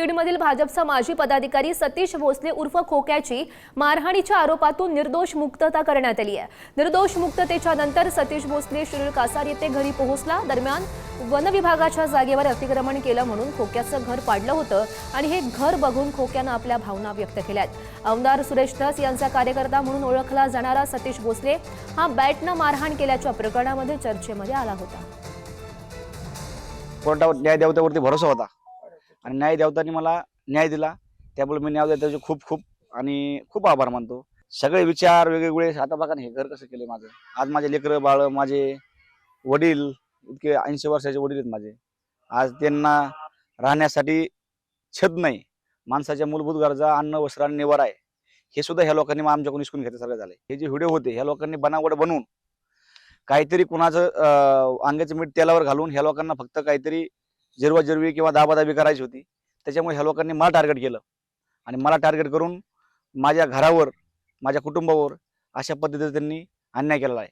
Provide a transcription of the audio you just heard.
बीडमधील भाजपचा माजी पदाधिकारी सतीश भोसले उर्फ खोक्याची मारहाणीच्या आरोपातून निर्दोष मुक्तता करण्यात आली आहे। निर्दोष मुक्ततेच्या नंतर सतीश भोसले शिरूर कासार येथे घरी पोहोचला। दरम्यान वन विभागाच्या जागेवर अतिक्रमण केलं म्हणून खोक्याचं घर पाडलं होतं आणि हे घर बघून खोक्यानं आपल्या भावना व्यक्त केल्यात। आमदार सुरेश धस यांचा कार्यकर्ता म्हणून ओळखला जाणारा सतीश भोसले हा बॅटनं मारहाण केल्याच्या प्रकरणामध्ये चर्चेमध्ये आला होता। कोर्टावर न्यायदेवतेवरती भरोसा होता आणि न्यायदेवतांनी मला न्याय दिला, त्यामुळे मी न्यायदेवतेचे खूप खूप आणि खूप आभार मानतो। सगळे विचार वेगवेगळे, आता बघा ना हे घर कसं केले माझं। आज माझे लेकरं बाळ, माझे वडील, इतके 80 वर्षाचे वडील आहेत माझे, आज त्यांना राहण्यासाठी छत नाही, माणसाच्या मूलभूत गरजा अन्न वस्त्र आणि निवारा आहे, हे सुद्धा ह्या लोकांनी आमच्याकडून हिसकून घेतल्यासारखं झालंय। हे जे व्हिडिओ होते ह्या लोकांनी बनावट बनवून काहीतरी कुणाचं अंगाचं मीठ तेलावर घालून ह्या लोकांना फक्त काहीतरी जिरवाजिरवी किंवा दाबादाबी करायची होती, त्याच्यामुळे ह्या लोकांनी मला टार्गेट केलं आणि मला टार्गेट करून माझ्या घरावर, माझ्या कुटुंबावर अशा पद्धतीने त्यांनी अन्याय केलेला आहे।